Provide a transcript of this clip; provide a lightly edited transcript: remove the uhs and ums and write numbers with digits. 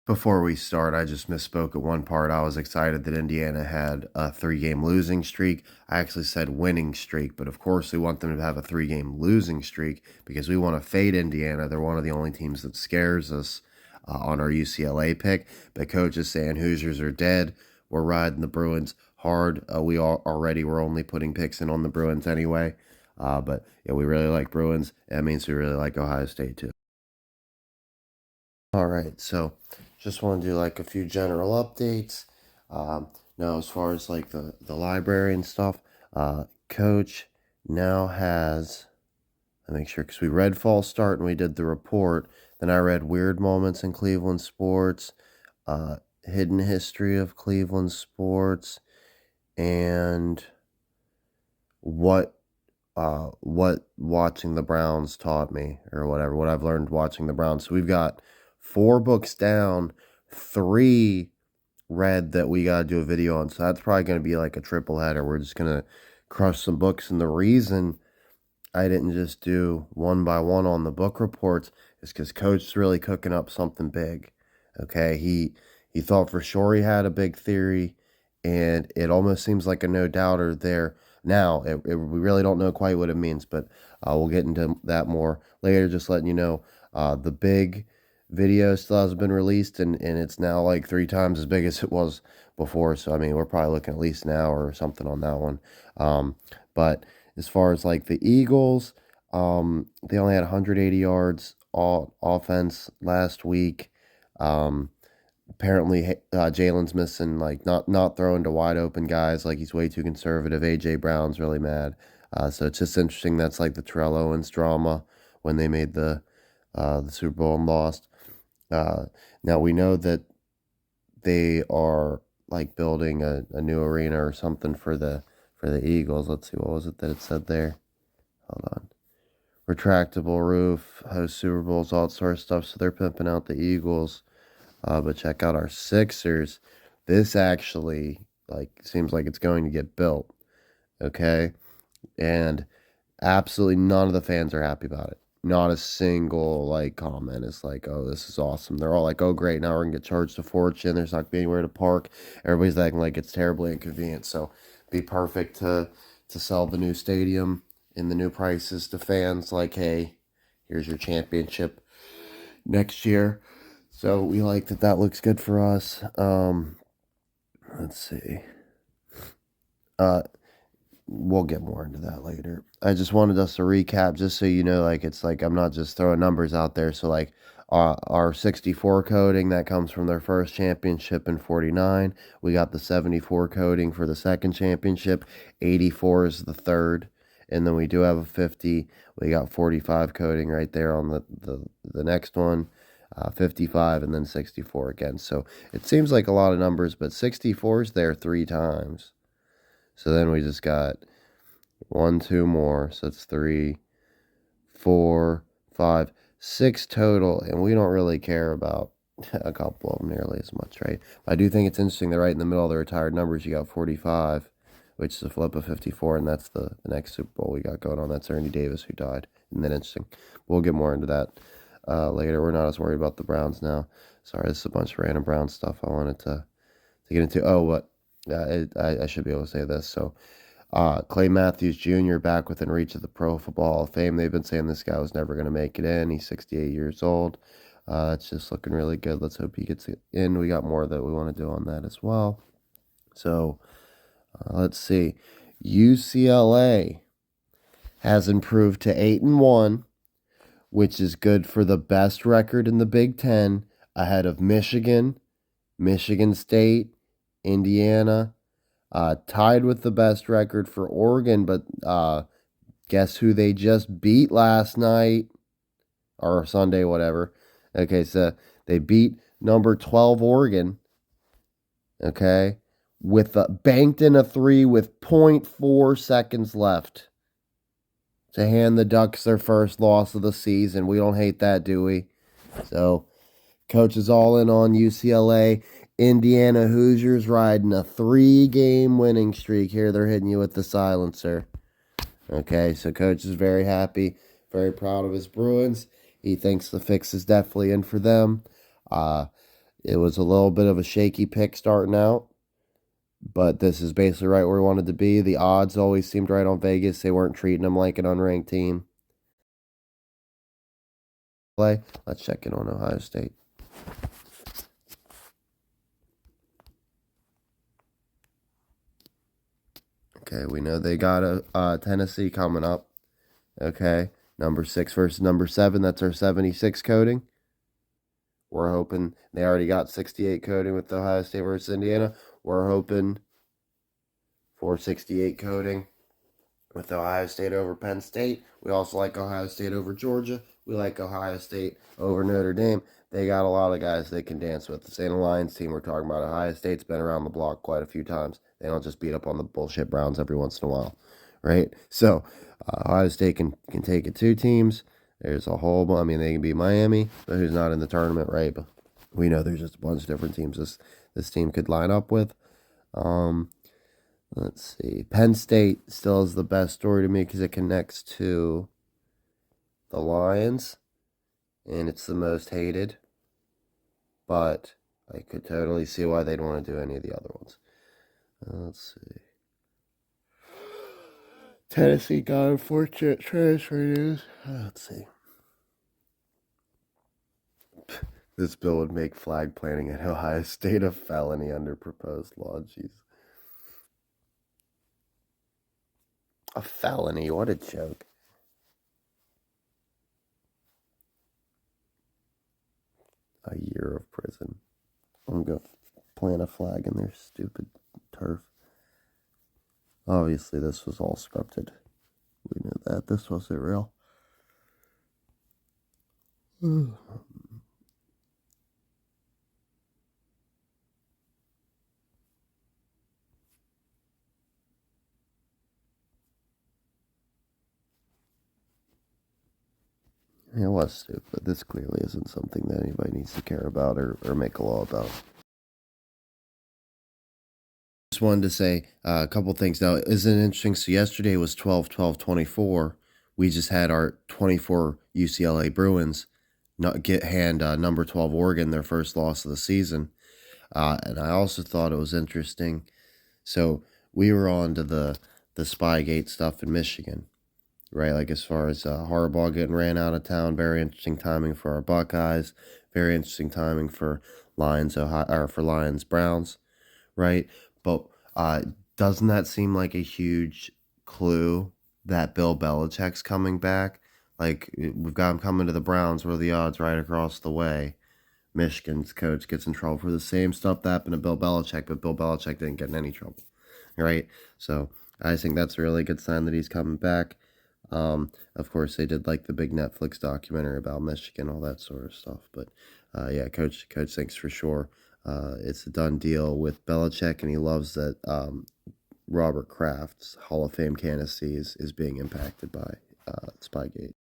Before we start, I just misspoke at one part. I was excited that Indiana had a 3-game losing streak. I actually said winning streak, but of course we want them to have a 3-game losing streak because we want to fade Indiana. They're one of the only teams that scares us on our UCLA pick. But coach is saying Hoosiers are dead. We're riding the Bruins hard. We're only putting picks in on the Bruins anyway. But yeah, we really like Bruins. That means we really like Ohio State too. All right, so just want to do like a few general updates. Now, as far as like the library and stuff, Coach now has. Let me make sure because we read False Start and we did the report. Then I read Weird Moments in Cleveland Sports, Hidden History of Cleveland Sports, and what watching the Browns taught me, or whatever, what I've learned watching the Browns. So we've got 4 books down, 3 read that we got to do a video on. So that's probably going to be like a triple header. We're just going to crush some books. And the reason I didn't just do one by one on the book reports is because Coach is really cooking up something big. Okay, he thought for sure he had a big theory, and it almost seems like a no doubter there. Now, we really don't know quite what it means, but we'll get into that more later. Just letting you know, the big video still hasn't been released, and it's now like 3 times as big as it was before. So, I mean, we're probably looking at least an hour or something on that one. But as far as like the Eagles, they only had 180 yards all offense last week. Apparently, Jalen's missing, like not throwing to wide open guys, like he's way too conservative. AJ Brown's really mad. So it's just interesting. That's like the Terrell Owens drama when they made the Super Bowl and lost. Now we know that they are like building a new arena or something for the Eagles. Let's see, what was it that it said there? Hold on. Retractable roof, host Super Bowls, all sort of stuff. So they're pimping out the Eagles. But check out our Sixers. This actually like seems like it's going to get built. Okay, and absolutely none of the fans are happy about it. Not a single like comment is like, "Oh, this is awesome." They're all like, "Oh, great! Now we're gonna get charged a fortune. There's not gonna be anywhere to park." Everybody's acting like it's terribly inconvenient. So, be perfect to sell the new stadium in the new prices to fans. Like, hey, here's your championship next year. So we like that. That looks good for us. Let's see. Uh, we'll get more into that later. I just wanted us to recap, just so you know, like it's like I'm not just throwing numbers out there. So like our 64 coding that comes from their first championship in 49. We got the 74 coding for the second championship. 84 is the third. And then we do have a 50. We got 45 coding right there on the next one. 55 and then 64 again. So it seems like a lot of numbers, but 64 is there 3 times. So then we just got 1, 2 more. So it's 3, 4, 5, 6 total. And we don't really care about a couple of them nearly as much, right? But I do think it's interesting that right in the middle of the retired numbers, you got 45, which is a flip of 54. And that's the next Super Bowl we got going on. That's Ernie Davis, who died. And then interesting. We'll get more into that later. We're not as worried about the Browns now. Sorry, this is a bunch of random Brown stuff I wanted to get into. Oh, what? I should be able to say this. So, Clay Matthews Jr. back within reach of the Pro Football Hall of Fame. They've been saying this guy was never going to make it in. He's 68 years old. It's just looking really good. Let's hope he gets in. We got more that we want to do on that as well. So, let's see. UCLA has improved to 8-1, which is good for the best record in the Big Ten, ahead of Michigan, Michigan State, Indiana, tied with the best record for Oregon, but guess who they just beat last night, or Sunday, whatever. Okay, so they beat number 12 Oregon, okay, with banked in a 3 with .4 seconds left to hand the Ducks their first loss of the season. We don't hate that, do we? So, coach is all in on UCLA. Indiana Hoosiers riding a 3-game winning streak. Here they're hitting you with the silencer. Okay, so coach is very happy, very proud of his Bruins. He thinks the fix is definitely in for them. It was a little bit of a shaky pick starting out, but this is basically right where we wanted to be. The odds always seemed right on Vegas. They weren't treating them like an unranked team. Let's check in on Ohio State. Okay, we know they got a Tennessee coming up. Okay, number 6 versus number 7. That's our 76 coding. We're hoping they already got 68 coding with Ohio State versus Indiana. We're hoping for 68 coding with Ohio State over Penn State. We also like Ohio State over Georgia. We like Ohio State over Notre Dame. They got a lot of guys they can dance with. This ain't a Lions team we're talking about. Ohio State's been around the block quite a few times. They don't just beat up on the bullshit Browns every once in a while, right? So Ohio State can take it 2 teams. There's a whole, I mean, they can beat Miami, but who's not in the tournament, right? But we know there's just a bunch of different teams this team could line up with. Let's see. Penn State still is the best story to me because it connects to the Lions, and it's the most hated. But I could totally see why they'd want to do any of the other ones. Let's see. Tennessee got unfortunate transfer news. Let's see. This bill would make flag planting at Ohio State a felony under proposed law. Jeez. A felony? What a joke. A year of prison. I'm going to plant a flag in their stupid turf. Obviously, this was all scripted. We knew that. This wasn't real. It was stupid. This clearly isn't something that anybody needs to care about or make a law about. Just wanted to say a couple things. Now, isn't it interesting? So yesterday was 12-12-24. We just had our 24 UCLA Bruins not get hand number 12 Oregon their first loss of the season. And I also thought it was interesting. So we were on to the Spygate stuff in Michigan, right? Like as far as Harbaugh getting ran out of town, very interesting timing for our Buckeyes. Very interesting timing for Lions Browns, right? But doesn't that seem like a huge clue that Bill Belichick's coming back? Like we've got him coming to the Browns, where the odds right across the way. Michigan's coach gets in trouble for the same stuff that happened to Bill Belichick, but Bill Belichick didn't get in any trouble, right? So I think that's a really good sign that he's coming back. Of course, they did like the big Netflix documentary about Michigan, all that sort of stuff. But yeah, coach thinks for sure it's a done deal with Belichick, and he loves that Robert Kraft's Hall of Fame candidacy is being impacted by Spygate.